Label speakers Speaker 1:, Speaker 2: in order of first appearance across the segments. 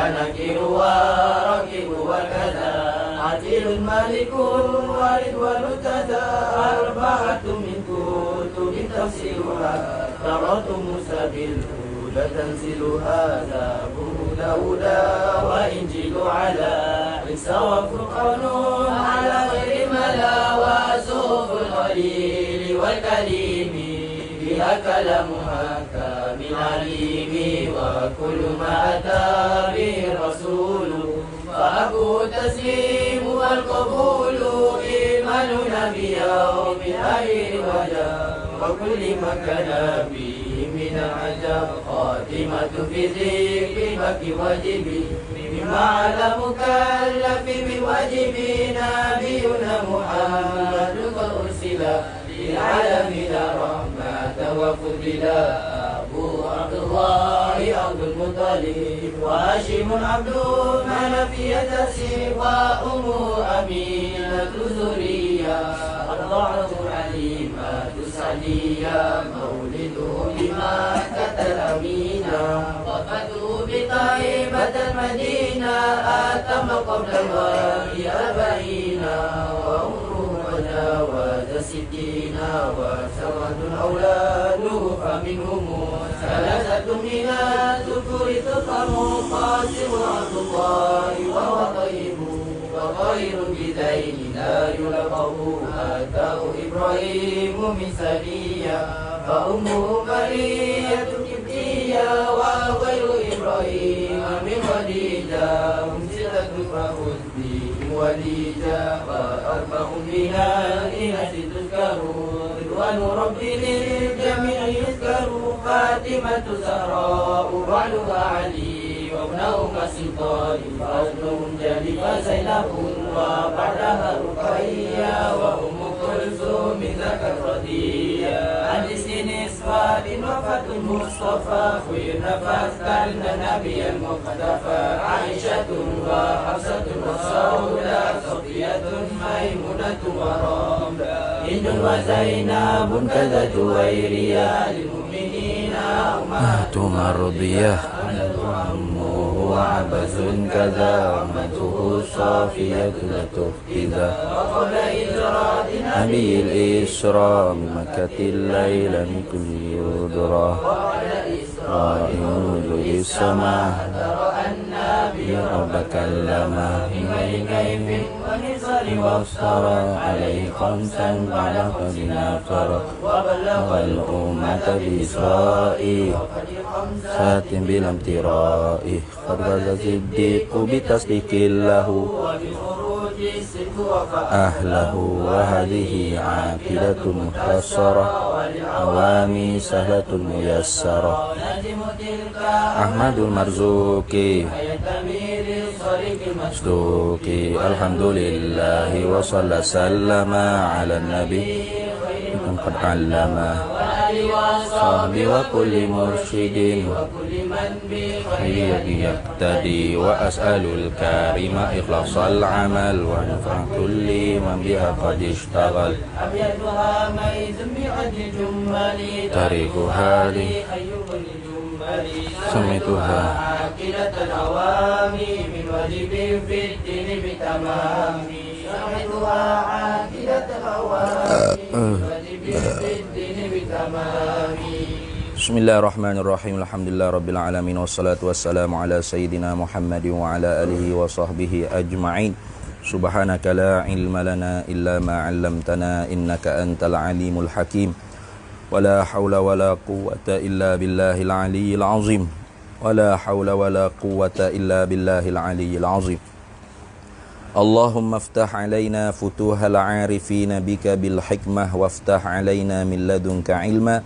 Speaker 1: ونكير ورقيب وكذا عدل مالك ورضوان كذا أربعة من كتب تفسيرها توراة موسى بالهدى تنزيلها زبور داود وإنجيل على عيسى وفرقان على غير ملا وصوف الخليل والكريم فيها كلامها كامل عليم وكل ما أتى به الرسول فأبو التسليم والقبول إيماننا بيوم آخر وجاء وكل ما كان به من العجب خاتمة في ذكر بكي واجبي بما على مكلف بواجب نبينا محمد قد أرسل للعالمين رحمة وفضلا أبو عبد الله عبد المطلب وهاشم عبد مناف يتسيب وأمه أمينة ذرية الضعة عليمة سعدية مولده بمكة الأمينة وفاته بطيبة المدينة أتم قبل الوحي 40 وعمره تجاوز 60 وسبعة أولاده فمنهم 3 من الذكور تفهم قاسم عبد الله وهو طيب وغير بذين لا يلقه أتاه إبراهيم من ثنية فأمه مرية كبتية وغير إبراهيم من خديجة هم 6 فخذ بهم وليدا وأربع من الإناث تذكر رضوان ربي للجميع يذكر فاطمة زهراء بعلها علي وابنهما سلطان فأجلهم جلي فزينب وبعدها رقية وأم كلثوم ذاك الردية عن سن إسفار وفاة المصطفى خيرنا فاذكرنا النبي المقتفى عائشة وحفصة وسوداء صفية ميمونة ورملة هند وزينب كذا جويرية للمؤمنين أمهات مرضية وعبس كذا أمته صافية لتفقدا وقبل إجراء نبي الإسراء من مكة الليل من كل يدرى وعلى إسراء نزول السماء ترى النبي ربك كلمه من كيف ونصر وافترى عليه 5 بعد قد نفر وبلغ الأمة بإسرائيل سات بلا امتراء قد غزا الصديق بتصديق له أهله وهذه عاقلة مختصرة عوامي سهلة ميسرة أحمد المرزوقي مصدوقي الحمد لله وصلى سلم على النبي قد علم صحبي وكل مرشد خير يقتدي وأسأل الكريم إخلاص العمل ونفع كل من بها قد اشتغل تاريخها لي سميتها عاقلة العوامي من واجب في الدين بتمام سميتها عاقلة العوامي Bismillahirrahmanirrahim. Alhamdulillah rabbil alamin wassalatu wassalamu ala sayyidina Muhammadin wa ala alihi wa sahbihi ajma'in. Subhanaka la ilma lana illa ma 'allamtana innaka antal alimul hakim. Wala haula wala quwwata illa billahil aliyyil azim. Wala haula wala quwwata illa billahil aliyyil azim. Allahumma aftah alaina futuhal 'arifina bika bil hikmah waftah alaina min ladunka ilma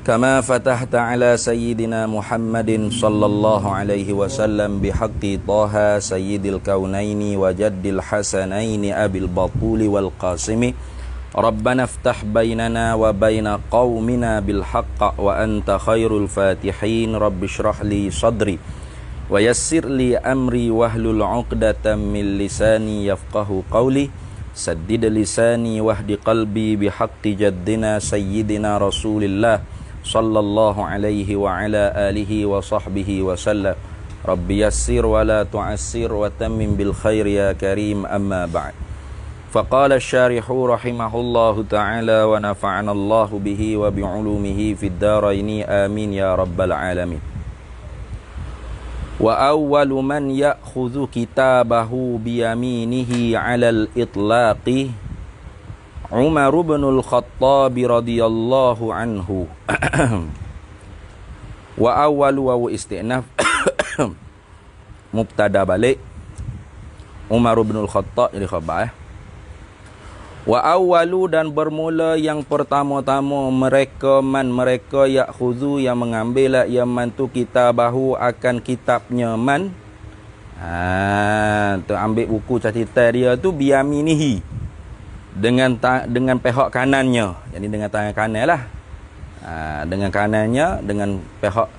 Speaker 1: kama fatahta ala sayyidina Muhammadin sallallahu alaihi wasallam bihaqqi Taha sayyidil kaunaini wa jaddil hasanaini abil batuli wal qasimi Rabbana aftah bainana wa baina qaumina bil haqq wa anta khairul fatihin rabbi shrah li sadri wa yassir li amri wahlul 'uqdatam min lisani yafqahu qawli saddid lisani wahdi qalbi bihaqqi jaddina sayyidina Rasulillah sallallahu alaihi wa ala alihi wa sahbihi wa sallam. Rabbi yassir wa la tu'assir wa tammim bil khair ya karim, amma ba'd. Faqala asy-syarihu rahimahullahu ta'ala wa nafa'ana Allahu bihi wa bi'ulumihi fid dharaini amin ya rabbal alamin. Wa awwalu man ya'khudhu kitabahu biyaminihi 'alal itlaqi Umar bin al-Khattab radhiyallahu anhu. Wa awwalu wa istinaf mubtada balik Umar bin al-Khattab jadi khabar. Wa awwalu dan bermula yang pertama-tama mereka ya'khudhu yang mengambil ya man tu kitabahu akan kitabnya man. Tu ambil buku catatan dia tu biyaminihi dengan pihak kanannya. Jadi dengan tangan kanan lah. Dengan kanannya, dengan pihak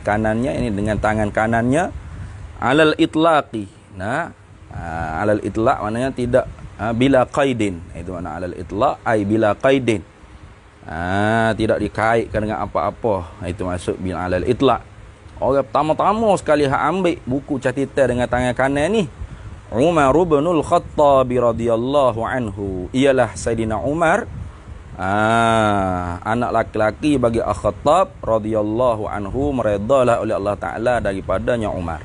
Speaker 1: kanannya, ini dengan tangan kanannya, alal itlaqi. Alal itlaq maknanya tidak bila qaidin. Itu makna alal itlaq ai bila qaidin. Tidak dikaitkan dengan apa-apa. Itu maksud bila alal itlaq. Orang pertama-tama sekali ambil buku catatan dengan tangan kanan ni Umar bin al-Khattab radhiyallahu anhu, ialah Sayyidina Umar, anak laki-laki bagi Al-Khattab radhiyallahu anhu, meredalah oleh Allah Ta'ala daripadanya Umar.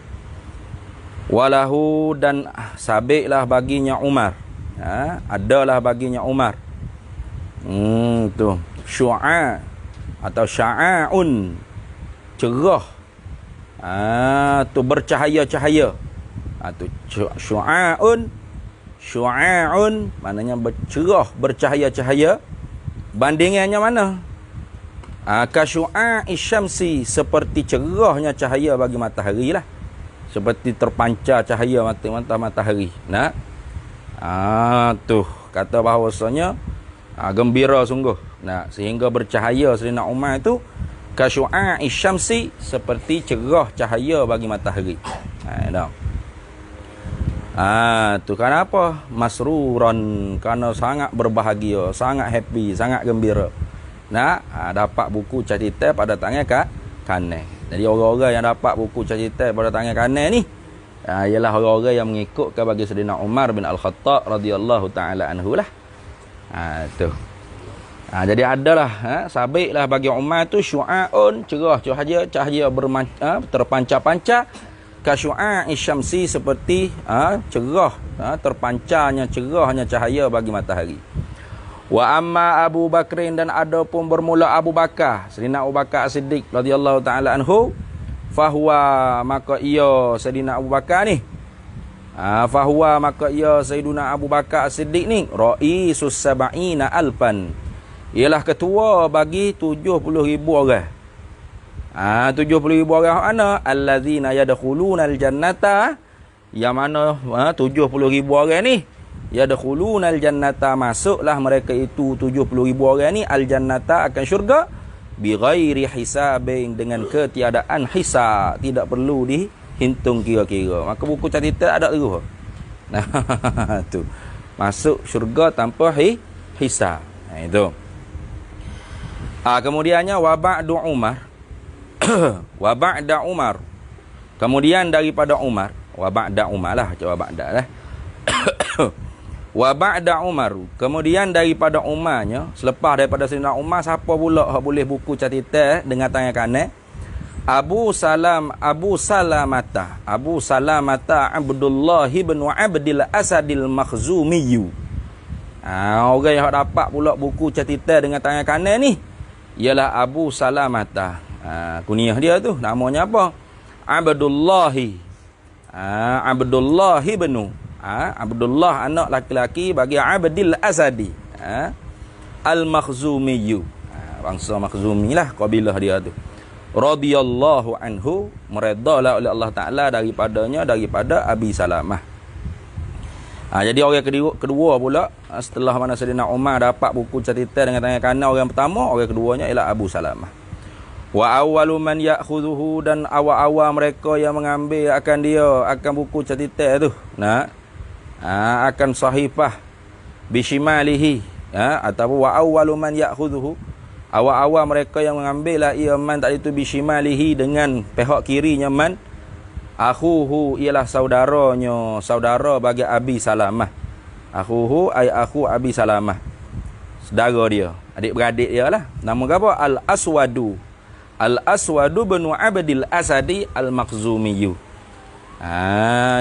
Speaker 1: Walahu dan sabiklah baginya Umar, adalah baginya Umar. Tu syu'a atau sya'a'un, cerah, tu bercahaya-cahaya. Tu syu'a'un maknanya bercerah, bercahaya-cahaya. Bandingannya mana? Ka syu'a'i syamsi, seperti cerahnya cahaya bagi matahari lah. Seperti terpancar cahaya matahari. Tu kata bahawasanya gembira sungguh. Sehingga bercahaya Sayyidina Umar itu ka syu'a'i syamsi, seperti cerah cahaya bagi matahari. Tu kenapa? Masruran, kerana sangat berbahagia, sangat happy, sangat gembira. Dapat buku catatan pada tangan kanan. Jadi orang-orang yang dapat buku catatan pada tangan kanan ni ialah orang-orang yang mengikutkan bagi Sayyidina Umar bin Al-Khattab radhiyallahu taala anhu lah. Jadi adalah sabiklah bagi Umar tu syu'aun, cerah cahaya terpancar-pancar, ka syu'a'i syamsi, seperti cerah, terpancarnya cerahnya cahaya bagi matahari. Wa amma Abu Bakrin, dan adapun bermula Abu Bakar, Sayyidina Abu Bakar As-Siddiq radhiyallahu taala anhu, fahuwa maka ia Sayyidina Abu Bakar ni, fahuwa maka ia Sayyidina Abu Bakar As-Siddiq ni, ra'isus sab'ina alfan, ialah ketua bagi 70,000 orang. 70,000 orang mana? Allazina yadkhuluna al-jannata, yang mana 70,000 orang ni yadkhuluna al-jannata, masuklah mereka itu 70,000 orang ni al-jannata, akan syurga, bighairi hisabin, dengan ketiadaan hisab, tidak perlu dihitung kira-kira. Maka buku catatan ada terus. Tu masuk syurga tanpa hisab. Itu. Kemudiannya wa ba'du Umar. Wa ba'da Umar, kemudian daripada Umar, wa ba'da Umar lah, wa ba'da lah. Wa ba'da Umar, kemudian daripada Umarnya, selepas daripada Sayyidina Umar, siapa pula yang boleh buku catatan dengan tangan kanan? Abu Salamata Abdullah bin Abdil Asadil Makhzumiyyu. Orang yang dapat pula buku catatan dengan tangan kanan ni ialah Abu Salamata. Kunyah dia tu namanya apa? Abdullah bin Abdullah, anak laki-laki bagi Abdil Asadi Al-Makhzumiyyu, bangsa Makhzumi lah kabilah dia tu, radhiyallahu anhu, meredalah oleh Allah Ta'ala daripada Abi Salamah. Jadi orang kedua pula, setelah mana Sayyidina Umar dapat buku catatan dengan tangan kanan, orang pertama, orang keduanya ialah Abu Salamah. Wa awwalu man ya'khudhuhu, dan awal-awal mereka yang mengambil akan buku catatan tu, akan sahifah bishimalihi, atau wa awwalu man ya'khudhuhu, awal-awal mereka yang mengambil ia man tadi tu bishimalihi, dengan pihak kirinya man, Akhuhu ialah saudaranya, saudara bagi Abi Salamah. Akhuhu ay akhu Abi Salamah. Saudara dia, adik-beradik dia lah. Nama apa? Al-Aswadu. Al-Aswadu bin Abdil Asadi Al-Makhzumiyu.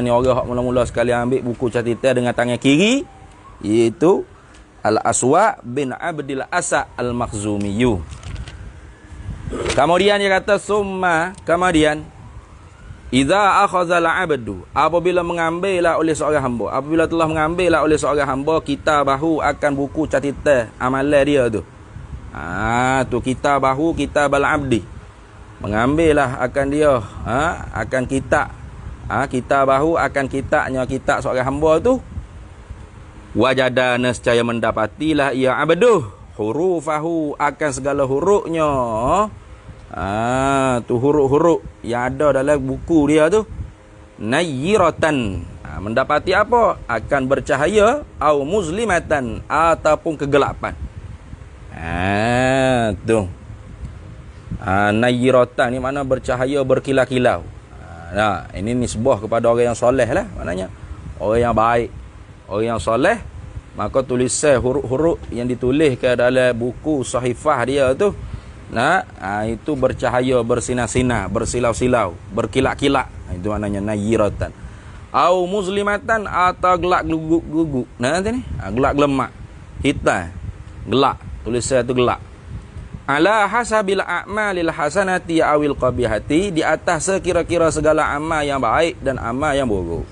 Speaker 1: Ni orang hak mula-mula sekali ambil buku catatan dengan tangan kiri, iaitu Al-Aswa bin Abdil Asad Al-Makhzumiyu. Kemudian dia kata summa, kemudian idza akhadha al-'abdu, apabila mengambillah oleh seorang hamba, apabila telah mengambillah oleh seorang hamba kitabahu akan buku catatan amalan dia tu. Tu kitabahu kitabal abdi. Mengambillah akan dia, akan kitab. Kitabahu akan kitabnya kitab seorang hamba tu. Wajada nescaya mendapatilah ia abduh hurufahu akan segala hurufnya. Tu huruf-huruf yang ada dalam buku dia tu nayyiratan, mendapati apa? Akan bercahaya au muslimatan ataupun kegelapan. Tu nayyiratan ni makna bercahaya berkilau-kilau. Ini nisbah kepada orang yang soleh lah, maknanya orang yang baik, orang yang soleh. Maka tulisan huruf-huruf yang ditulis ke dalam buku sahifah dia tu, itu bercahaya, bersinar-sinar, bersilau-silau, berkilat-kilat. Itu maknanya nayyiratan. Au muslimatan atau gelak guguk. Gelak gelemak, hitam, gelak. Tulisan itu gelak. Ala hasabil a'malil hasanati awil qabihati, di atas sekira-kira segala amal yang baik dan amal yang buruk.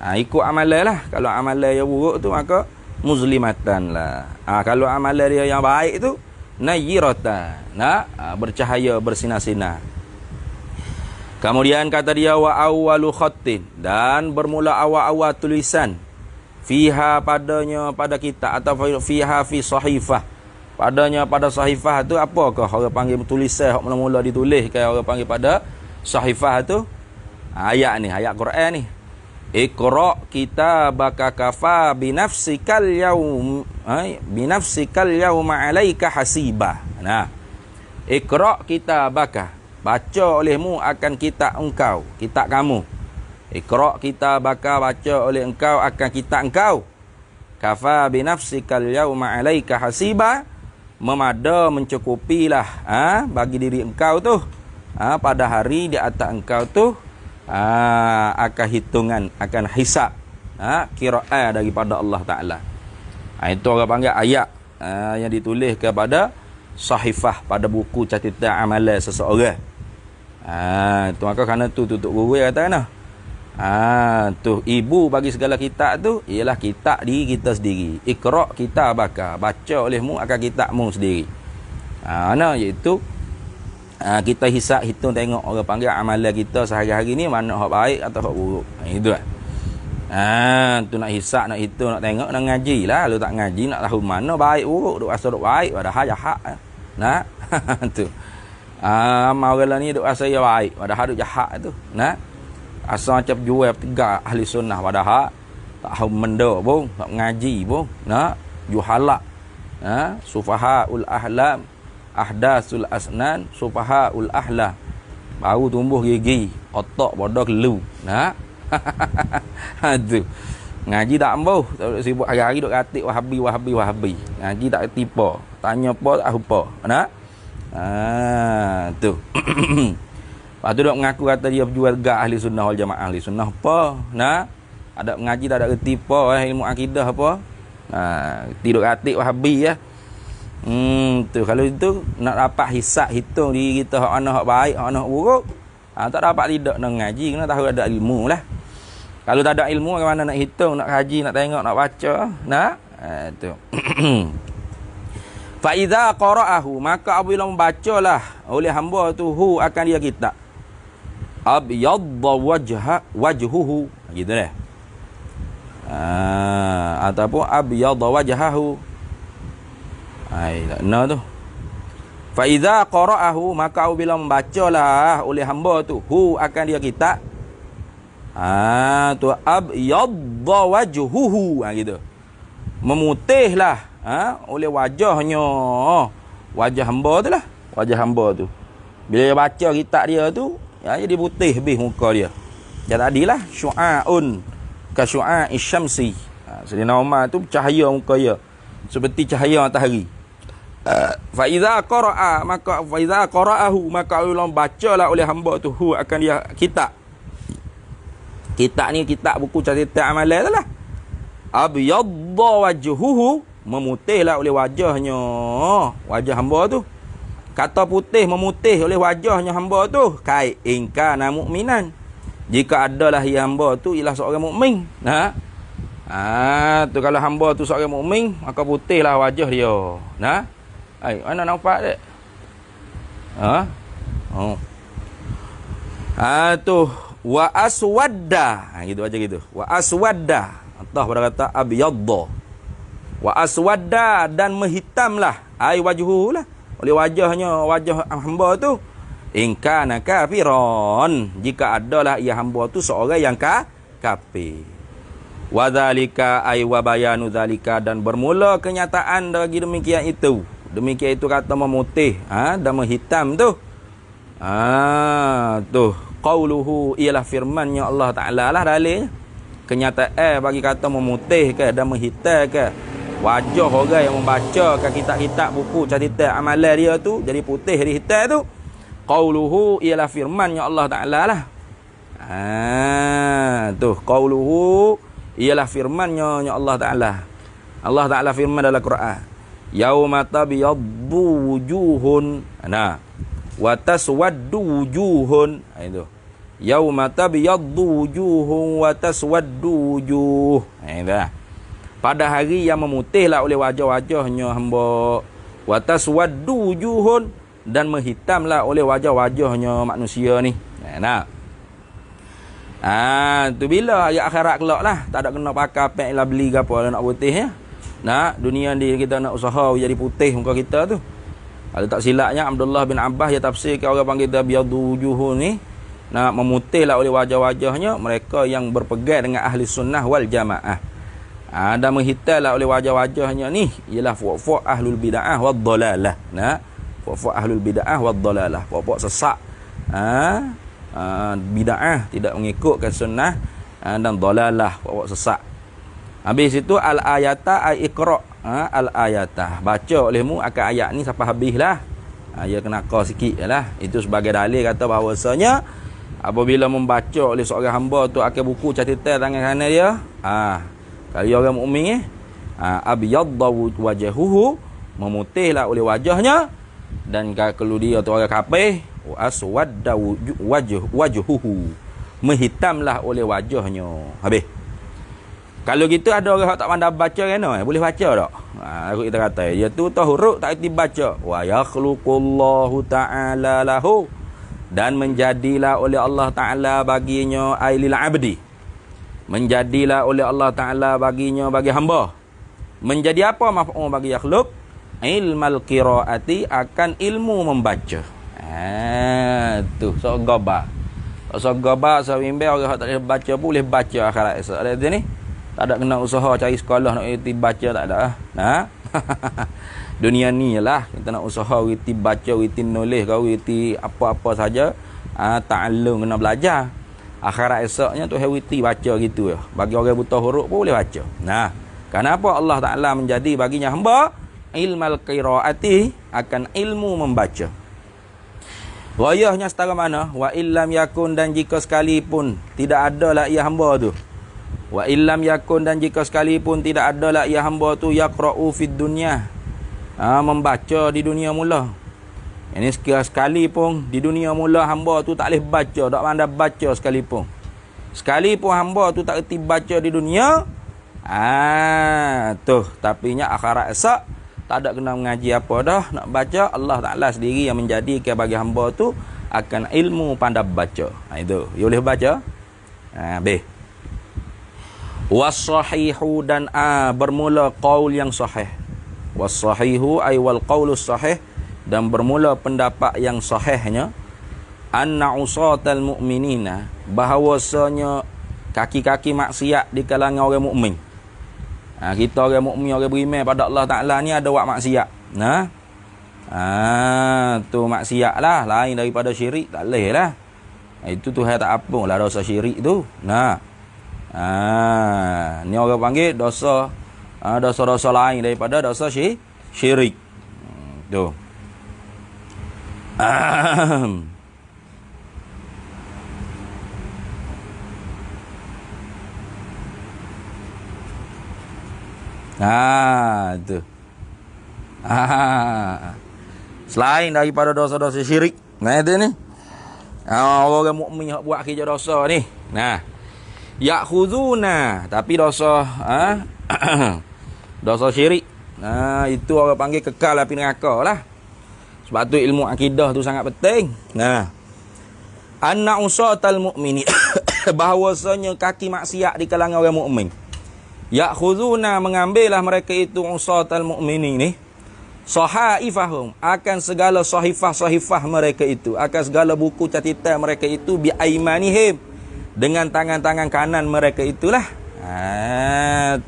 Speaker 1: Ikut amalan lah. Kalau amalan yang buruk tu maka muslimatan lah. Kalau amalan dia yang baik tu nayyiratan, bercahaya, bersinar-sinar. Kemudian kata dia wa awwalu khattin, dan bermula awal-awal tulisan fiha padanya pada kita, atau fiha fi sahifah, padanya pada sahifah tu. Apakah orang panggil tulisan hak mula-mula ditulis kan orang panggil pada sahifah tu? Ayat ni, ayat Quran ni. Iqra kitabaka kafa binafsikal yaum binafsikal yauma alaika hasiba. Iqra kitabaka, baca olehmu akan kitab engkau, kitab kamu. Iqra kitabaka, baca oleh engkau akan kitab engkau. Kafa binafsikal yauma alaika hasiba, memada mencukupilah bagi diri engkau tu pada hari di atas engkau tu akan hitungan, akan hisab, qiraah daripada Allah Ta'ala. Itu orang panggil ayat yang ditulis kepada sahifah, pada buku catatan amalan seseorang. Itu maka kerana tu tutup guru kata kan, tu ibu bagi segala kitab tu ialah kitab diri kita sendiri. Iqra kitabaka, baca olehmu akan kitabmu sendiri. Iaitu kita hisap, hitung, tengok orang panggil amalan kita sehari-hari ni mana hak baik atau hak buruk. Itu lah. Tu nak hisap, nak hitung, nak tengok, nak ngaji lah. Kalau tak ngaji nak tahu mana baik buruk, duk rasa duk baik, padahal jahat. Tu. Amal orang ni duk rasa yang baik, padahal duk jahat tu. Asal macam jual tegak ahli sunnah, padahal tak tahu menda pun, tak ngaji pun. Juhalak. Sufahaul ahlam, ahdasul asnan, sufahaul ahla, baru tumbuh gigi, otak bodoh kelu. Tu ngaji tak ambuh, sibuk hari-hari duk katik wahabi. Ngaji tak tipa, tanya apa tak apa. Tu. Lepas tu duk mengaku kata dia berjual gak ahli sunnah wal jamaah. Ahli sunnah apa? Ada mengaji tak ada reti apa, ilmu akidah apa. Tidur katik wahabi ya. Tu kalau itu nak dapat hisab, hitung diri kita hak mana hak baik, hak mana hak buruk, tak dapat tidak nak ngaji, kena tahu ada ilmu lah. Kalau tak ada ilmu macam mana nak hitung, nak kaji, nak tengok, nak baca, tu. Fa idza qara'ahu, maka apabila membacalah oleh hamba tu akan dia kitab, abyadda wajhuhu, gitu deh. Ataupun abyadda wajhahu. Tak tu. Fa idza qara'ahu, maka apabila membacalah oleh hamba tu akan dia kitab, tu abyadda wajhuhu, gitu. Memutihlah oleh wajahnya, wajah hamba tu lah, wajah hamba tu. Bila dia baca kitab dia tu, ya, jadi putih habis muka dia. Jadi tadilah syu'aun ka syu'a'i syamsi. Sayyidina Umar tu cahaya muka dia seperti cahaya matahari. Fa iza qara'a maka fa iza qara'ahu maka ulama bacalah oleh hamba tu hu akan dia kitab. Kitab ni kitab buku catatan amalan lah. Abyadda wajhuhu, memutihlah oleh wajahnya wajah hamba tu. Kata putih memutih oleh wajahnya hamba tu, kai ingkana mu'minan, jika adalah hamba tu ialah seorang mukmin. Tu kalau hamba tu seorang mukmin maka putihlah wajah dia. Mana nampak tak? Tu wa aswadda. Gitu aja gitu. Wa aswadda. Allah pada kata abyadda. Wa aswadda, dan menghitamlah wajhuhu lah, oleh wajah hamba tu. In kana kafiran, jika adalah ia hamba tu seorang yang kafir. Wa dzalika wa bayanu dzalika, dan bermula kenyataan bagi demikian itu. Demikian itu kata memutih dan menghitam tu. Tu qauluhu, ialah firman-Nya Allah Taala lah dalilnya. Kenyataan bagi kata memutih ke dan menghitam ke wajah orang yang membaca ke kitab-kitab buku catatan amalan dia tu jadi putih dari hitam tu. Qauluhu, ialah firman-Nya Allah Taala lah. Tu qauluhu, ialah firman-Nya Allah Taala. Allah Taala firman dalam Quran, yauma tabyaddu wujuhun wa taswaddu wujuhun. Itu yauma tabyaddu wujuhun wa taswaddu wujuh. Pada hari yang memutihlah oleh wajah-wajahnya hamba, wa taswaddu wujuhun, dan menghitamlah oleh wajah-wajahnya manusia ni. Tu bila ayat akhirat kelak lah, tak ada kena pakai pek lah beli ke apa nak putih ya. Dunia ni kita nak usaha jadi putih muka kita tu. Kalau tak silapnya Abdullah bin Abbas dia tafsirkan orang panggil tabyadu wujuhun ni, nak memutihlah oleh wajah-wajahnya mereka yang berpegang dengan ahli sunnah wal jamaah. Dan menghitamlah oleh wajah-wajahnya ni ialah fuq-fuq ahlul bid'ah wad dalalah. Fuq-fuq ahlul bid'ah wad dalalah, fuq-fuq sesak bid'ah, tidak mengikutkan sunnah, dan dalalah, fuq-fuq sesak. Habis itu al-ayata ay iqra, al-ayata, baca olehmu akan ayat ni sampai habislah. Dia kena kau sikit lah. Itu sebagai dalil kata bahawasanya apabila membaca oleh seorang hamba tu akan buku catatan tangan kanan dia, kalau dia orang mukmin abyadda wajhuhu, memutihlah oleh wajahnya, dan kalau dia tu orang kafir, aswadda wajhuhu, menghitamlah oleh wajahnya. Habis. Kalau gitu ada orang tak pandai baca kan, boleh baca tak? Aku kita kata dia tu tahu huruf tak erti baca. Wa yakhluqullahu ta'ala lahu, dan menjadilah oleh Allah Taala baginya ailil abdi, menjadilah oleh Allah Taala baginya bagi hamba. Menjadi apa maf'ul bagi yakhluq? Ilmal qiraati, akan ilmu membaca. Tu so gabar. So gabar so bimbel orang tak boleh baca pun boleh baca akhirat esok. Ada ni. Tak ada kena usaha cari sekolah nak erti baca, tak ada. Dunia ni lah kita nak usaha erti baca, erti nulis, kau erti apa-apa saja. Ta'allum, kena belajar. Akhirat esoknya tu erti baca gitu ya. Bagi orang buta huruf pun boleh baca. Kenapa Allah Taala menjadi baginya hamba ilmal qiraati, akan ilmu membaca. Wayahnya setara mana? Wa illam yakun, dan jika sekalipun tidak adalah ia hamba tu. Wa illam yakun, dan jika sekalipun tidak adalah ia hamba tu yaqra'u fid dunya, membaca di dunia mula. Ini sekali pun di dunia mula hamba tu tak boleh baca, tak pandai baca sekalipun. Sekalipun hamba tu tak erti baca di dunia, tapi nya akhirat esok tak ada kena mengaji apa dah, nak baca Allah Taala sendiri yang menjadikan bagi hamba tu akan ilmu pandai baca. Itu dia boleh baca. B. Was-sahihu, dan bermula qaul yang sahih. Was-sahihu ay wal qaulus sahih, dan bermula pendapat yang sahihnya, anna usatal mu'minina, bahawasanya kaki-kaki maksiat di kalangan orang mukmin. Kita orang mukmin, orang beriman pada Allah Taala ni ada buat maksiat. Tu maksiat lah, lain daripada syirik tak boleh lah. Itu Tuhan tak ampun lah dosa syirik tu. Nah. Ni orang panggil dosa dosa-dosa lain daripada dosa syirik. Tu. Tu. Selain daripada dosa-dosa syirik. Nah itu ni. Orang mukmin buat kerja dosa ni. Nah. Ya'khuduna, tapi dosa dosa syirik. Nah, itu orang panggil kekal api neraka lah. Sebab tu ilmu akidah tu sangat penting. Nah. Anna usatal mu'mini bahawasanya kaki maksiat di kalangan orang mukmin. Ya'khuduna, mengambillah mereka itu usatal mu'mini ni. Sahaifahum, akan segala sahifah-sahifah mereka itu, akan segala buku catatan mereka itu bi aimanihim, dengan tangan-tangan kanan mereka itulah.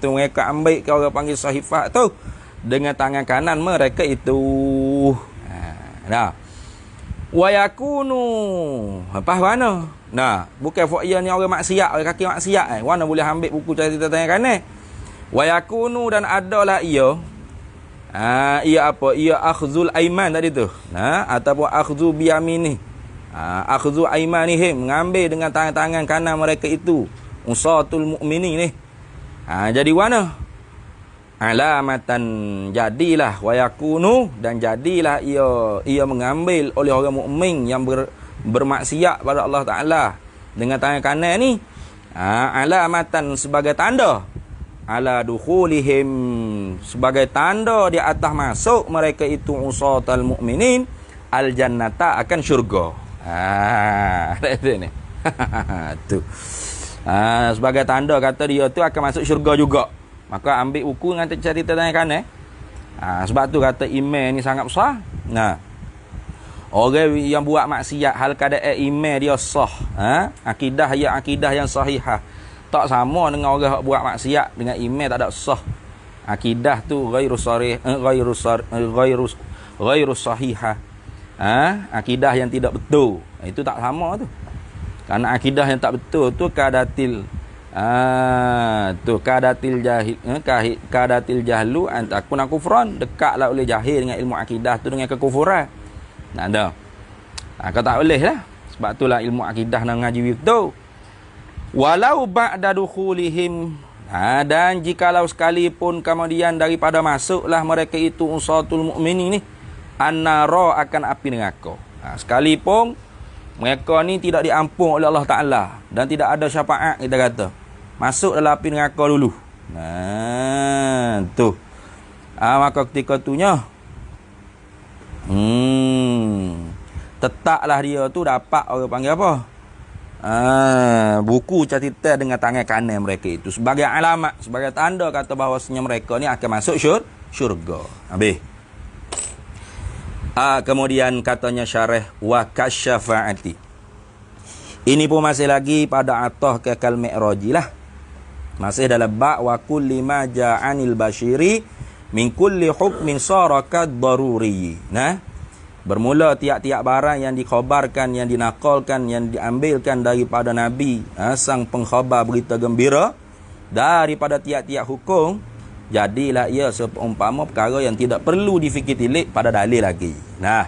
Speaker 1: Tu mereka ambil ke orang panggil sahifah tu dengan tangan kanan mereka itu. Nah. Wa yakunu. Apa mana? Nah, bukan fa'iyah ni orang maksiat, orang kaki maksiat mana boleh ambil buku catatan tangan kanan. Wa yakunu, dan adalah ia. Ia apa? Ia akhzul aiman tadi tu. Nah, ataupun akhzu biyamini. Akhzu aimanihim, mengambil dengan tangan-tangan kanan mereka itu. Usatul mukminin ni. Jadi mana? Alamatan, jadilah wa yakunu, dan jadilah ia mengambil oleh orang mukmin yang bermaksiat pada Allah Taala dengan tangan kanan ni. Alamatan, sebagai tanda ala dukhulihim, sebagai tanda di atas masuk mereka itu usatul mukminin al jannata, akan syurga. Ni. Tu. Sebagai tanda kata dia tu akan masuk syurga juga. Maka ambil buku dengan cerita tangan kanan. Sebab tu kata iman ni sangat besar. Nah. Orang yang buat maksiat hal keadaan iman dia sah, akidah yang sahihah. Tak sama dengan orang yang buat maksiat dengan iman tak ada sah. Akidah tu ghairu sahihah. Akidah yang tidak betul. Itu tak sama tu. Karena akidah yang tak betul tu kadatil jahlu antakuna kufran, dekatlah oleh jahil dengan ilmu akidah tu dengan kekufuran. Nak ada. Kau tak boleh lah. Sebab itulah ilmu akidah nak ngaji betul. Walau ba'da dukhulihim, dan jikalau sekalipun kemudian daripada masuklah mereka itu usatul mukminin ni, annara, akan api neraka. Sekalipun mereka ni tidak diampun oleh Allah Ta'ala dan tidak ada syafaat, kita kata, masuk dalam api neraka dulu. Tu. Maka ketika tunya tetaplah dia tu dapat orang panggil apa? Buku catatan dengan tangan kanan mereka itu sebagai alamat, sebagai tanda kata bahawasanya mereka ni akan masuk syurga. Habis. Kemudian katanya syarah wa kasyafaati. Ini pun masih lagi pada atah ke kal mi'raji lah. Masih dalam ba' wa kulli ma ja'anil bashiri min kulli hukmin sarakat daruri. Nah, bermula tiap-tiap barang yang dikhabarkan, yang dinakalkan, yang diambilkan daripada Nabi, sang pengkhabar berita gembira, daripada tiap-tiap hukum, jadilah ia seumpama perkara yang tidak perlu difikir tilik pada dalil lagi. Nah,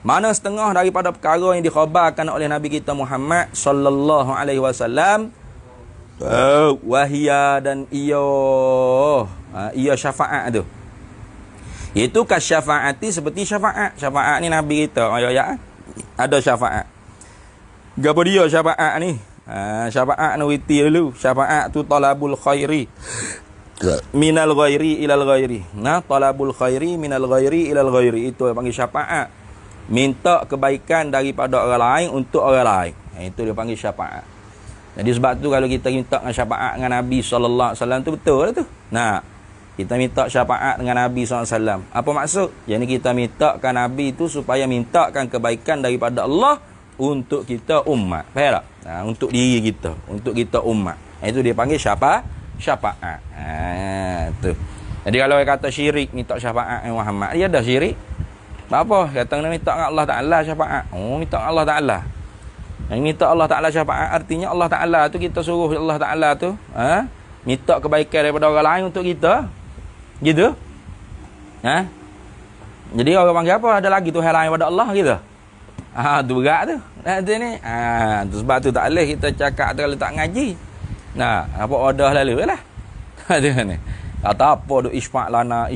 Speaker 1: mana setengah daripada perkara yang dikhabarkan oleh Nabi kita Muhammad sallallahu alaihi wasallam, wahia, dan ia syafaat tu. Itu kasyafaati, seperti syafaat. Syafaat ni Nabi kita, ada syafaat. Gapo dia syafaat ni? Syafaat ni witi dulu. Syafaat tu talabul khairi minal ghairi ilal ghairi. Talabul khairi minal ghairi ilal ghairi. Itu yang panggil syafaat. Minta kebaikan daripada orang lain untuk orang lain. Itu dia panggil syafaat. Jadi sebab tu kalau kita minta dengan syafaat dengan Nabi sallallahu alaihi wasallam tu betul lah tu. Nah, kita minta syafaat dengan Nabi SAW. Apa maksud? Jadi kita mintakan Nabi itu supaya mintakan kebaikan daripada Allah untuk kita umat. Faham tak? Untuk diri kita. Untuk kita umat. Itu dia panggil syafaat. Tu. Jadi kalau dia kata syirik, minta syafaat dengan Muhammad, dia dah syirik. Apa? Kata nak minta dengan Allah Ta'ala syafaat. Minta dengan Allah Ta'ala. Minta Allah Ta'ala syafaat artinya Allah Ta'ala tu kita suruh Allah Ta'ala tu minta kebaikan daripada orang lain untuk kita. Gitu. Jadi orang panggil apa? Ada lagi Tuhan lain daripada Allah gitu. Tu berat tu. Tu ni. Tu sebab tu tak boleh kita cakap tu kalau tak ngaji. Apa order lalu lah. Tu ni. Kata apa duk isfa' lana.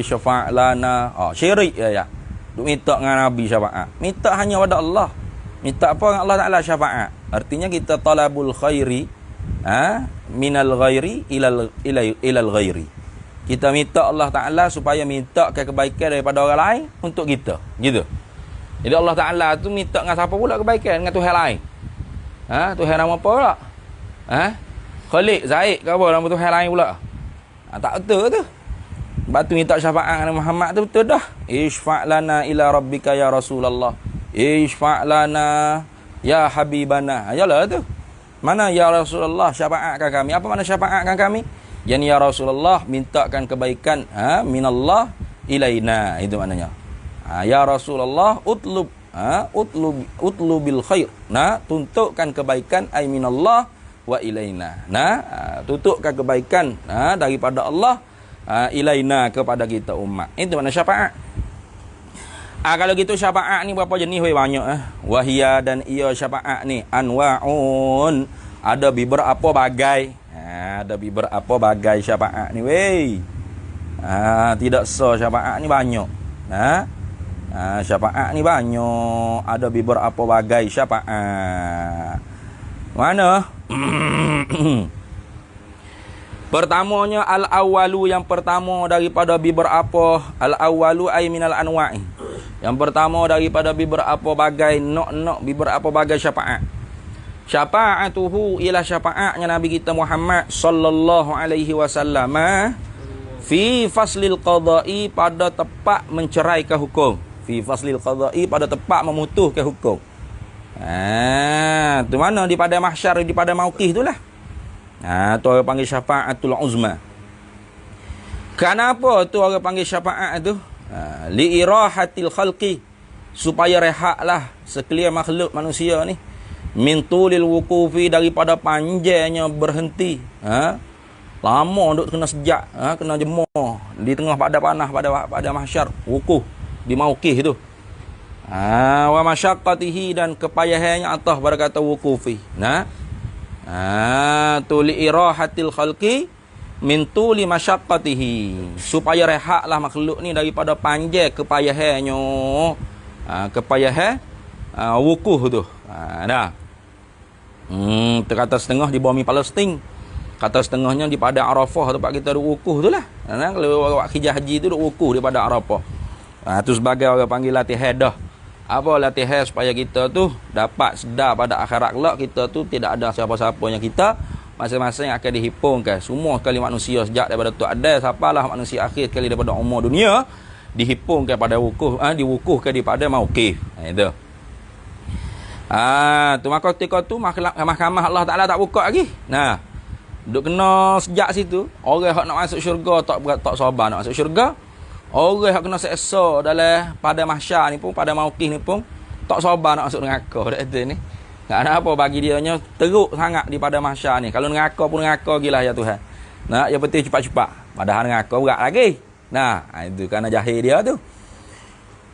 Speaker 1: Syafa' lana. Syirik ya. Duk minta dengan Nabi syafaat. Minta hanya pada Allah. Minta apa dengan Allah Ta'ala syafaat. Artinya kita talabul khairi minal ghairi ilal ghairi. Kita minta Allah Ta'ala supaya minta kebaikan daripada orang lain untuk kita. Gitu. Jadi Allah Ta'ala tu minta dengan siapa pula kebaikan? Dengan Tuhan lain. Tuhan nama apa pula? Khalik, Zaid ke apa nama Tuhan lain pula? Tak betul tu. Sebab tu minta syafaat dengan Muhammad tu betul dah. Isfa' lana ila rabbika ya Rasulullah. Isfa' lana ya Habibana. Ayolah tu. Mana ya Rasulullah syafaatkan kami. Apa makna syafaatkan kami? Yani ya Rasulullah mintakan kebaikan minallah ilaina. Itu maknanya. Ya Rasulullah utlubil khair. Tuntukkan kebaikan ay minallah wa ilaina. Tuntukkan kebaikan daripada Allah ilaina kepada kita umat. Itu makna syafaat. Kalau gitu syafaat ni berapa jenis banyak wahia dan ia syafaat ni anwa'un, ada beberapa bagai. Ada beberapa bagai syafaat ni tidak syafaat ni banyak. Syafaat ni banyak, ada beberapa bagai syafaat. Mana? Pertamanya al-awwalu, yang pertama daripada beberapa, al-awwalu ay minal anwa'i. Yang pertama daripada beberapa bagai beberapa bagai syafaat. Syafa'atuhu ila syafaatnya Nabi kita Muhammad sallallahu alaihi wasallam fi faslil qada'i, pada tepat menceraikan hukum. Fi faslil qada'i, pada tepat memutuskan hukum. Tu mana di pada mahsyar, di pada mauqif itulah. Tu orang panggil syafa'atul uzma. Kenapa tu orang panggil syafaat tu? Li irahatil khalqi, supaya rehatlah sekalian makhluk manusia ni min tulil wuqufi, daripada panjangnya berhenti. Lama duk kena sejak, kena jemur di tengah pada panah pada mahsyar, wukuf di mauqif tu. Wa masyaqqatihi, dan kepayahannya atas pada kata wuqufi. Tu li irahatil khalqi min tuli masyaqqatihi, supaya rehatlah makhluk ni daripada panjang kepayahannya. Kepayahan wukuf tu. Terkata setengah di bumi Palestin, kata setengahnya di pada Arafah tempat kita duk wukuf tu lah. Kalau buat hijrah haji tu duk wukuf di pada Arafah. Tu sebagai orang panggil latihan dah. Apa latihan supaya kita tu dapat sedar pada akhirat kelak, kita tu tidak ada siapa-siapa yang kita masing-masing akan dihipungkan. Semua sekali manusia sejak daripada tu ada, siapalah manusia akhir sekali daripada umur dunia dihipungkan pada wukuf, diwukufkan daripada mauqif. Itu. Tu maka ketika tu mahkamah Allah Taala tak buka lagi. Duk kena sejak situ, orang hak nak masuk syurga tak sabar nak masuk syurga. Orang hak kena seksa dalam pada mahsyar ni pun, pada mauqif ni pun tak sabar nak masuk neraka. Dak ni. Kenapa bagi dia nya teruk sangat di pada mahsyar ni. Kalau neraka pun neraka gilah ya Tuhan. Yang penting cepat-cepat. Padahal neraka berat lagi. Itu kerana jahil dia tu.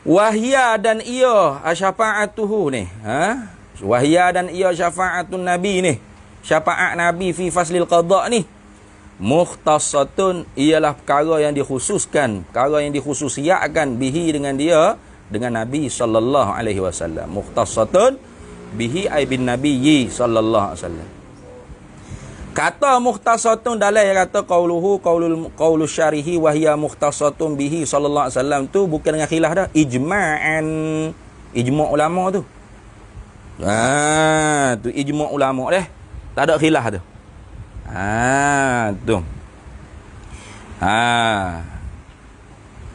Speaker 1: Wahia dan ia syafa'atuhu ni. Wahia dan ia syafa'atun Nabi ni. Syafaat Nabi fi faslil qada' ni. Mukhtasatun, ialah perkara yang dikhususkan, perkara yang dikhususiakan bihi dengan dia, dengan Nabi sallallahu alaihi wasallam. Mukhtasatun bihi ay bin nabiyyi sallallahu alaihi wasallam. Kata mukhtasatun dalam yang kata qaulu syarihi wa hiya mukhtasatun bihi sallallahu alaihi wasallam tu bukan dengan khilaf dah, ijma'an, ijma' ulama tu. Tu ijma' ulama dah. Tak ada khilaf tu. Tu.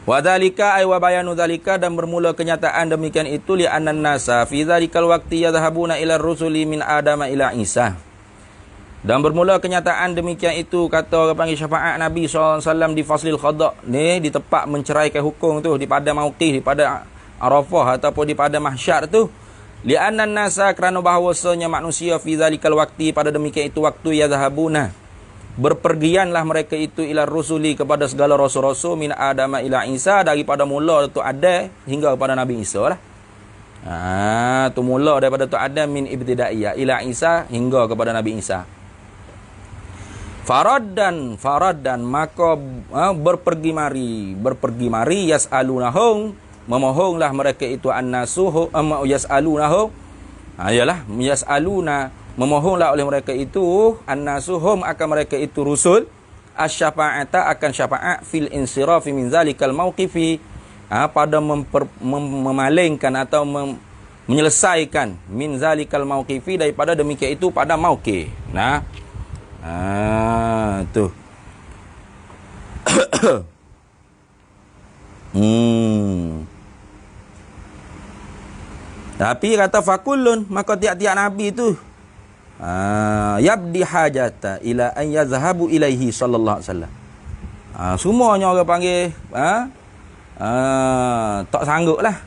Speaker 1: Wa dzalika ay wa bayanu dzalika, dan bermula kenyataan demikian itu li annan nasa fi dzalikal waqti yadhhabuna ila rusuli min Adam ila Isa. Dan bermula kenyataan demikian itu, kata orang panggil syafaat Nabi SAW di faslil qada' ni, di tempat menceraikan hukum tu, di pada mauqif, di pada Arafah ataupun di pada mahsyar tu. Li'anna nasa, kerana bahawasanya manusia fi zalikal waqti, pada demikian itu waktu, yadhhabuna, berpergianlah mereka itu ila rusuli, kepada segala rasul-rasul, min Adam ila Isa, daripada mula tu Adam hingga kepada Nabi Isa lah. Tu mula daripada tu Adam min ibtidaiyah ila Isa hingga kepada Nabi Isa. Faraddan maka berpergi mari yas'alunahum, memohonlah mereka itu annasuhu yas'alunahum, ayalah yas'aluna, memohonlah oleh mereka itu annasuhum, akan mereka itu rusul, asyafa'ata, akan syafaat, fil insirafi min zalikal mauqifi, pada memalingkan atau menyelesaikan min zalikal mauqifi, daripada demikian itu pada mauqif. Nah, tu. Tapi kata fakulun, maka tiap-tiap nabi tu yabdi hajata ila an yazhabu ilaihi sallallahu alaihi wasallam. Semuanya orang panggil tak sanggup lah,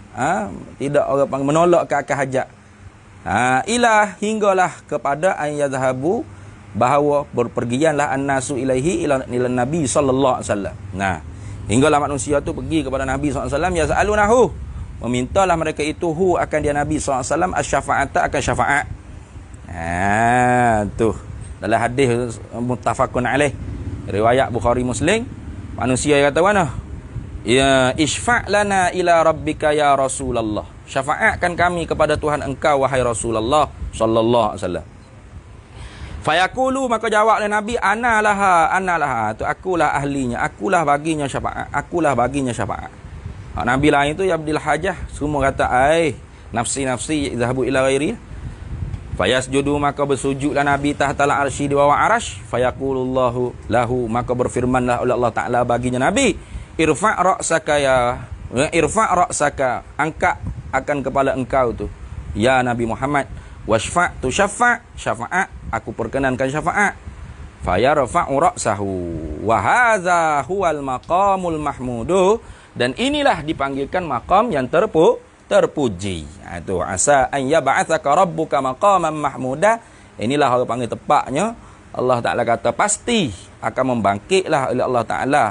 Speaker 1: tidak orang panggil menolak ke akan hajat, ila hinggalah kepada an yazhabu, bahawa berpergianlah annasu ilaihi ila nabi sallallahu alaihi wasallam. Nah, hinggalah manusia tu pergi kepada Nabi sallallahu alaihi wasallam, yasalunahu, memintalah mereka itu hu, akan dia Nabi sallallahu alaihi wasallam, asy-syafa'ata, akan syafaat. Tu dalam hadis muttafaqun alaih, riwayat Bukhari Muslim, manusia kata mana? Ya isfa' lana ila rabbika ya Rasulullah, syafaatkan kami kepada Tuhan engkau wahai Rasulullah sallallahu alaihi wasallam. Fayaqulu, maka jawab oleh Nabi, ana laha, tu akulah ahlinya, akulah baginya syafaat. Nabi lain tu yabdil hajah, semua kata nafsi izhabu ila ghairi. Fayasjudu, maka bersujudlah Nabi tahtal arsy, di bawah arasy. Fayaqulullahu lahu, maka berfirmanlah oleh Allah Taala baginya Nabi, irfa' ra'saka, angkat akan kepala engkau tu ya Nabi Muhammad, wasfa' tu syafaat, aku perkenankan syafaat. Fayarfa'u ra'sahu wa hadza huwal maqamul mahmudu, dan inilah dipanggilkan maqam yang terpuji. Itu asa an yab'atsaka rabbuka maqaman mahmuda, inilah orang panggil tepatnya. Allah Taala kata pasti akan membangkitlah oleh Allah Taala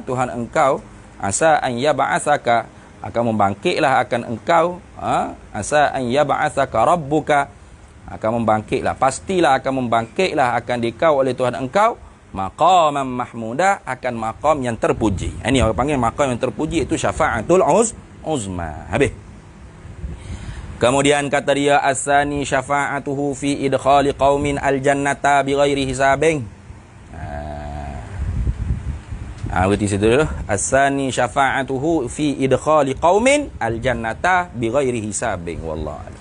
Speaker 1: Tuhan engkau, asa an yab'atsaka, akan membangkitlah akan engkau, asa an yab'atsaka rabbuka, akan membangkitlah, pastilah akan membangkitlah akan dikau oleh Tuhan engkau, maqaman mahmuda, akan maqam yang terpuji. Ini orang panggil maqam yang terpuji, itu syafa'atul uzma. Habis. Kemudian kata dia, asani syafa'atuhu fi idkhali qaumin aljannata bighairi hisabin. Berarti situ dulu. Asani syafa'atuhu fi idkhali qaumin aljannata bighairi hisabin. Wallahu a'lam.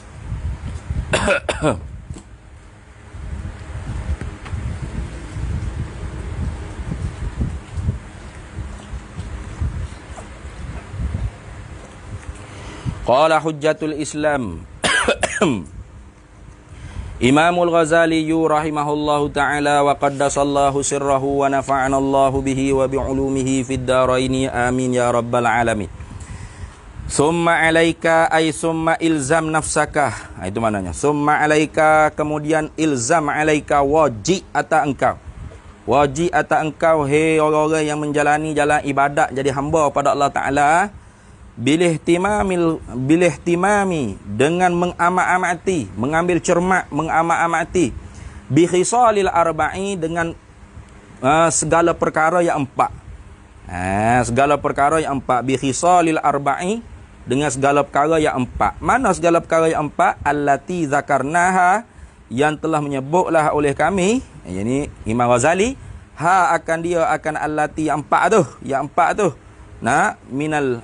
Speaker 1: Qala hujjatul Islam Imamul Ghazali rahimahullahu ta'ala wa qaddasallahu sirrahu wa nafa'anallahu bihi wa bi'ulumihi fid daraini amin ya rabbal alamin. Summa alaika ay summa ilzam nafsaka. Itu maknanya. Summa alaika, kemudian ilzam alaika, wajib atas engkau. Wajib atas engkau, hei orang-orang yang menjalani jalan ibadat jadi hamba pada Allah Ta'ala, bilihtimami, dengan mengamat-amati, mengambil cermat, mengamat-amati, bi khisalil arba'i, dengan segala perkara yang empat. Segala perkara yang empat, bi khisalil arba'i, dengan segala perkara yang empat. Mana segala perkara yang empat? Allati zakarnaha, yang telah menyebutlah oleh kami, yakni Imam Ghazali, akan dia akan allati, yang empat tu. Nah, minal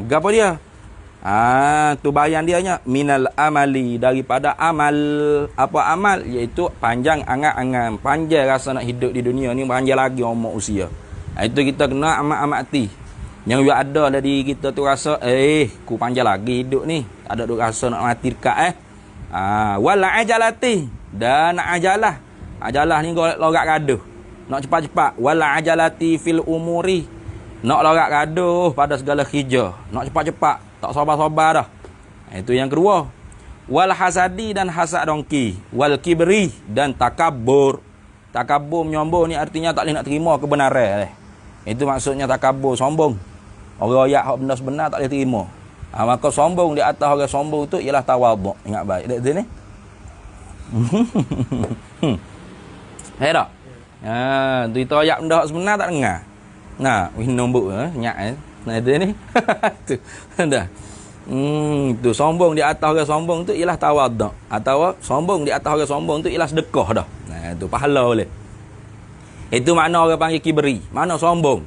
Speaker 1: gapo dia? Tu bayan dia nya, minal amali, daripada amal. Apa amal? Iaitu panjang angan-angan, panjang rasa nak hidup di dunia ni, panjang lagi umur usia. Itu kita kena amat-amati. Yang dia ada dalam diri kita tu rasa, ku panjang lagi hidup ni. Ada duk rasa nak mati dekat wala ajalati, dan ajalah. Ajalah ni lorak gaduh. Nak cepat-cepat. Wala ajalati fil umuri, nak lorak gaduh pada segala kerja, nak cepat-cepat, tak sabar-sabar dah. Itu yang kedua. wal hasadi dan hasad dongki, wal kibri dan takabur. Takabur menyombong ni artinya tak boleh nak terima kebenaran. Itu maksudnya takabur, sombong. Orang royak hak benda sebenar tak boleh terima. Maka sombong di atas orang sombong tu ialah tawaduk. Ingat baik dak tu ni. Tak? Tu itu ayat benda hak sebenar tak dengar. Nah, nombok nyak Nah itu ni. Tu. Dah. Tu sombong di atas orang sombong tu ialah tawaduk. Atau sombong di atas orang sombong tu ialah sedekah dah. Nah, tu pahala boleh. Itu makna orang panggil kibri. Mana sombong?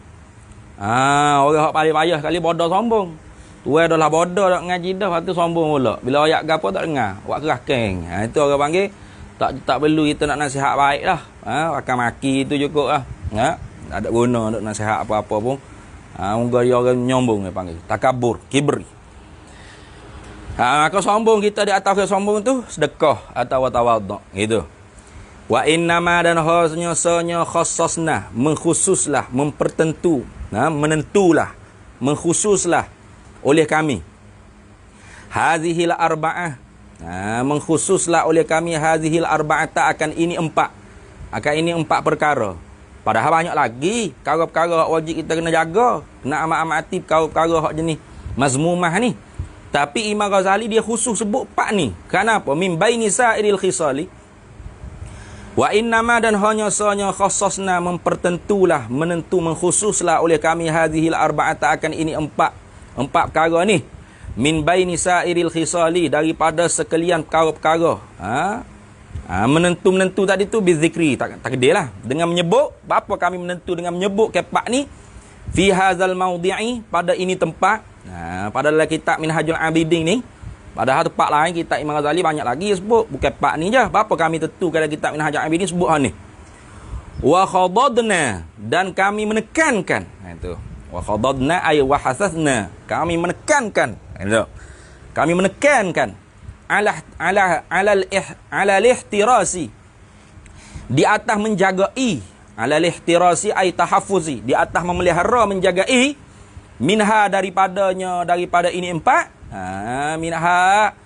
Speaker 1: Orang hak paling payah sekali bodoh sombong. Tuai dah lah bodoh dak ngaji dah, lepas tu sombong pula. Bila ayat gapo tak dengar, buat keras keng. Itu orang panggil tak perlu kita nak nasihat baik dah. Pakai maki tu cukup lah. Tak ada guna nak nasihat apa-apa pun. Moga dia orang nyombong dia panggil. Takabur, kibri. Maka sombong kita di atas orang sombong tu sedekah atau tawaduk gitu. Wa innama dan hanya khassasna, mengkhususlah, mempertentu, menentulah, mengkhususlah oleh kami. Hazihil arba'ah. Mengkhususlah oleh kami hazihil arba'ata akan ini empat. Akan ini empat perkara. Padahal banyak lagi perkara-perkara wajib kita kena jaga. Kena amat-amati perkara-perkara hak jenis mazmumah ni. Tapi Imam Ghazali dia khusus sebut empat ni. Kenapa? Min baini sa'iril khisali. Wa innama dan hanya khassasna mempertentulah, menentu, mengkhususlah oleh kami hadhil arba'ata akan ini empat perkara ni. Min baini sa'iril khisali, daripada sekalian perkara-perkara. Menentu tadi tu bizikri, tak kedelah dengan menyebut. Apa kami menentu dengan menyebut kepak ni fi hadzal maudhi'i, pada ini tempat. Pada dalam kitab Minhajul Abidin ni. Padahal tempat lain kitab Imam Ghazali banyak lagi sebut, bukan pak ni je. Apa kami tentu kalau kitab Minhajul Abidin sebut hal ni. Wa khadadna, dan kami menekankan. Itu. Wa khadadna ay wa hasasna, kami menekankan. Itu. Kami menekankan ala lihtirasi, di atas menjagai, ala lihtirasi ay tahaffuzi, di atas memelihara, menjagai, minha daripada ini empat. Minha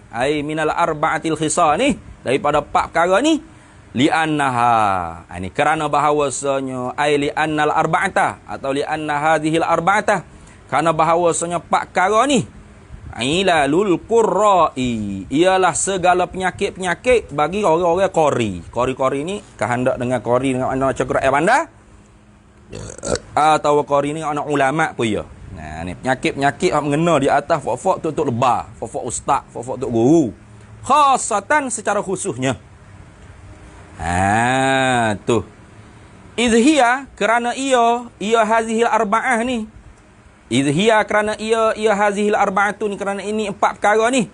Speaker 1: ay minal arba'atil khisal ni, daripada empat perkara ni, li'annaha, ini kerana bahawasanya ay li'annal arba'ata, atau li'anna hadhil arba'ata, kerana bahawasanya empat perkara ni ilalul qurra'i, ialah segala penyakit-penyakit bagi orang-orang qari. Qari ni kehendak dengan qari dengan anak Quran bandar, atau qari ni anak ulama pun ya. Ni penyakit-penyakit yang mengena di atas fok-fok tok lebah, fok-fok ustaz, fok-fok tok guru. Khasatan secara khususnya. Tu. Idhiya, kerana ia hazihil arba'ah ni. Idhiya, kerana ia hazihil arba'atu ni, kerana ini empat perkara ni.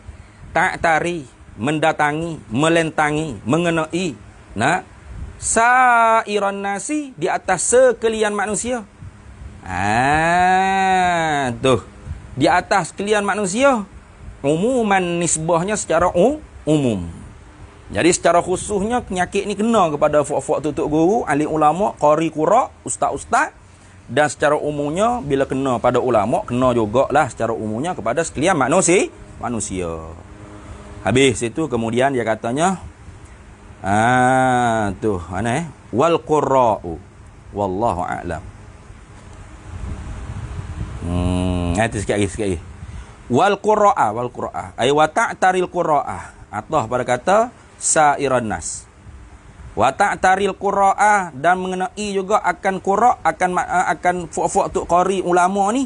Speaker 1: Ta'tari, mendatangi, melentangi, mengenai. Sa'iran nasi, di atas sekalian manusia. Tu. Di atas sekalian manusia. Umuman, nisbahnya secara umum. Jadi secara khususnya penyakit ni kena kepada fok-fok tutuk guru, alim ulama, qari qura, ustaz-ustaz. Dan secara umumnya bila kena pada ulama, kena jugalah secara umumnya kepada sekalian manusia. Habis itu kemudian dia katanya tu mana wal qurra'u wallahu a'lam. Itu sikit lagi. Wal qurra'a ay wa ta'taril qurra'a, atau pada kata sa'iran nas. Wa ta'taril qurra'a, dan mengenai juga akan qurra', akan fok-fok tuk qari ulama ni,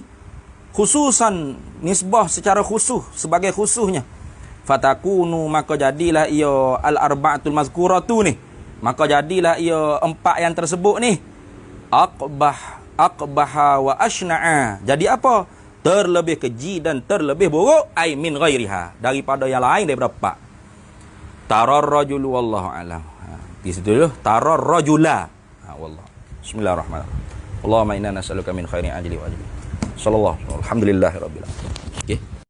Speaker 1: khususan nisbah secara khusus, sebagai khususnya. Fatakunu, maka jadilah ia al-arba'atul mazkuratu ni, maka jadilah ia empat yang tersebut ni aqbaha wa ashna'a. Jadi apa? Terlebih keji dan terlebih buruk, ai min ghairiha, daripada yang lain, daripada empat. Tarar rajulu wallahu alam. Di situ dulu tarar rajula. Wallah. Bismillahirrahmanirrahim. Allahumma inna nas'aluka min khairi ajli wa ajli. Sallallahu alhamdulillahirabbil alamin.